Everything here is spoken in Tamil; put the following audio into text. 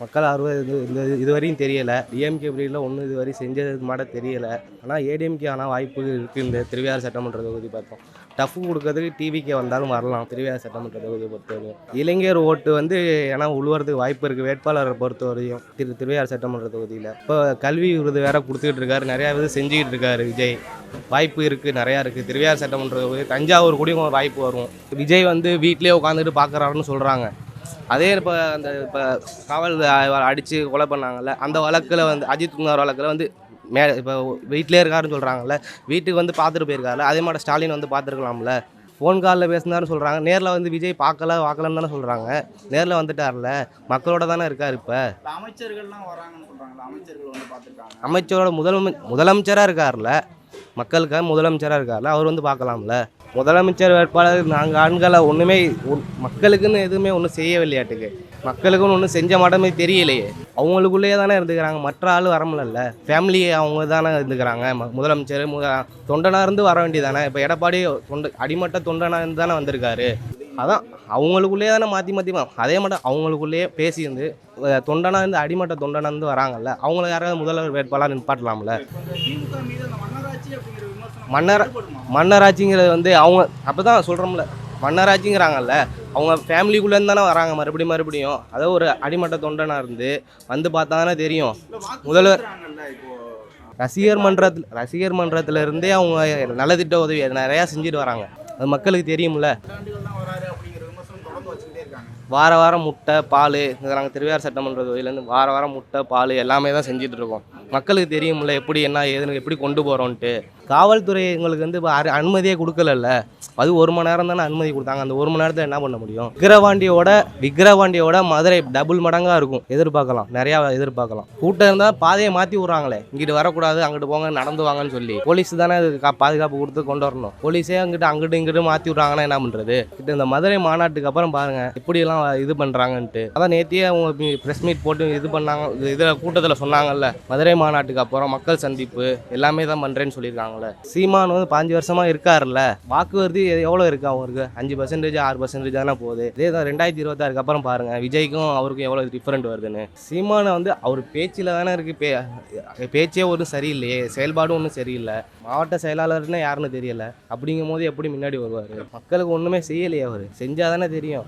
மக்கள் ஆர்வம் இதுவரையும் தெரியல. டிஎம்கே பிரிவில் ஒன்றும் இதுவரை செஞ்சது மாட தெரியல. ஆனால் ஏடிஎம்கே ஆனால் வாய்ப்பு இருக்குது. இந்த திருவையாறு சட்டமன்ற தொகுதி பார்த்தோம். டஃப் கொடுக்கறதுக்கு டிவிக்கே வந்தாலும் வரலாம். திருவையாறு சட்டமன்ற தொகுதியை பொறுத்தவரையும் இளைஞர் ஓட்டு ஏன்னா உழுவுறதுக்கு வாய்ப்பு இருக்குது. வேட்பாளரை பொறுத்தவரையும் திருவையாறு சட்டமன்ற தொகுதியில் இப்போ கல்வி விருது வேற கொடுத்துக்கிட்டு இருக்காரு. நிறையா இது செஞ்சுக்கிட்டு இருக்காரு விஜய். வாய்ப்பு இருக்குது, நிறையா இருக்குது. திருவையாறு சட்டமன்ற தொகுதி தஞ்சாவூர் கூடயும் வாய்ப்பு வரும். விஜய் வீட்டிலே உட்காந்துட்டு பார்க்குறாருன்னு சொல்கிறாங்க. அதே இப்போ காவல் அடித்து கொலை பண்ணாங்கல்ல, அந்த வழக்கில் அஜித் குமார் வழக்கில் இப்போ வீட்டிலே இருக்காருன்னு சொல்கிறாங்கல்ல, வீட்டுக்கு பார்த்துட்டு போயிருக்காருல. அதே மாதிரி ஸ்டாலின் பார்த்துருக்கலாம்ல. ஃபோன் காலில் பேசினாருன்னு சொல்கிறாங்க. நேரில் விஜய் பார்க்கலன்னு தானே சொல்கிறாங்க. நேரில் வந்துட்டார்ல, மக்களோட தானே இருக்கார். இப்போ அமைச்சர்கள்லாம் வராங்கன்னு சொல்கிறாங்களா? அமைச்சர்கள் பார்த்துருக்காங்க. அமைச்சரோட முதலமைச்சராக இருக்கார்ல, மக்களுக்காக முதலமைச்சராக இருக்கார்ல, அவர் பார்க்கலாம்ல. முதலமைச்சர் வேட்பாளர் நாங்கள் ஆண்களை ஒன்றுமே மக்களுக்குன்னு எதுவுமே ஒன்றும் செய்யவில்லையாட்டுக்கு. மக்களுக்குன்னு ஒன்றும் செஞ்ச மாட்டமே தெரியலையே. அவங்களுக்குள்ளேயே தானே இருந்துக்கிறாங்க. மற்ற ஆள் வரமுடியல. ஃபேமிலியை அவங்க தானே இருந்துக்கிறாங்க. முதலமைச்சர் தொண்டனாக இருந்து வர வேண்டியதானே. இப்போ எடப்பாடி அடிமட்ட தொண்டனாக இருந்து தானே வந்திருக்காரு. அதான் அவங்களுக்குள்ளேயே தானே மாற்றி அதே மட்டும் அவங்களுக்குள்ளேயே பேசியிருந்து தொண்டனாக இருந்து அடிமட்ட தொண்டனாக இருந்து வராங்கல்ல, அவங்கள யாராவது முதல்வர் வேட்பாளர் நிப்பாட்டலாம்ல. மன்னராட்சிங்கிறது அவங்க அப்போ தான் சொல்கிறோம்ல, மன்னராட்சிங்கிறாங்கல்ல, அவங்க ஃபேமிலிக்குள்ளேருந்து தானே வராங்க. மறுபடியும் அதோ ஒரு அடிமட்ட தொண்டனாக இருந்து பார்த்தா தானே தெரியும். முதல்வர் ரசிகர் மன்றத்தில் இருந்தே அவங்க நலத்திட்ட உதவி நிறையா செஞ்சுட்டு வராங்க. அது மக்களுக்கு தெரியும்ல. வாரம் முட்டை பால் நாங்கள் திருவையாறு சட்டமன்ற தொகுதியிலேருந்து வாரம் முட்டை பால் எல்லாமே தான் செஞ்சுட்டு இருக்கோம். மக்களுக்கு தெரியும்ல எப்படி என்ன ஏதுன்னு எப்படி கொண்டு போகிறோன்ட்டு. காவல்துறை எங்களுக்கு அனுமதியே கொடுக்கலல்ல. அது 1 மணி நேரம் தானே அனுமதி கொடுத்தாங்க. அந்த 1 மணி நேரத்தில் என்ன பண்ண முடியும்? விக்கிரவாண்டியோட மதுரை டபுள் மடங்காக இருக்கும். நிறையா எதிர்பார்க்கலாம். கூட்டம் இருந்தால் பாதையை மாற்றி விட்றாங்களே. இங்கிட்டு வரக்கூடாது, அங்கிட்டு போங்க, நடந்து வாங்கன்னு சொல்லி போலீஸ் தானே பாதுகாப்பு கொடுத்து கொண்டு வரணும். போலீஸே இங்கிட்டு மாற்றி விட்றாங்கன்னா என்ன பண்ணுறது? இந்த மதுரை மாநாட்டுக்கு அப்புறம் பாருங்கள் எப்படியெல்லாம் இது பண்ணுறாங்கன்ட்டு. அதான் நேத்தியே அவங்க ப்ரெஸ் மீட் போட்டு இது பண்ணாங்க. இதில் கூட்டத்தில் சொன்னாங்கல்ல, மதுரை மாநாட்டுக்கு அப்புறம் மக்கள் சந்திப்பு எல்லாமே தான் பண்ணுறேன்னு சொல்லியிருக்காங்களே. சீமான் 5 வருஷமாக இருக்காருல்ல, வாக்கு வருது எவ்வளோ இருக்குது அவருக்கு? 5% 6% தானே போகுது. இதே தான் 2026 அப்புறம் பாருங்கள் விஜய்க்கும் அவருக்கும் எவ்வளோ டிஃப்ரெண்ட் வருதுன்னு. சீமானை அவர் பேச்சில் தானே இருக்குது. பேச்சே ஒன்றும் சரியில்லையே, செயல்பாடும் ஒன்றும் சரியில்லை. மாவட்ட செயலாளர்னு யாருன்னு தெரியல. அப்படிங்கும் போது எப்படி முன்னாடி வருவார்? மக்களுக்கு ஒன்றுமே செய்யலையே. அவர் செஞ்சால் தானே தெரியும்.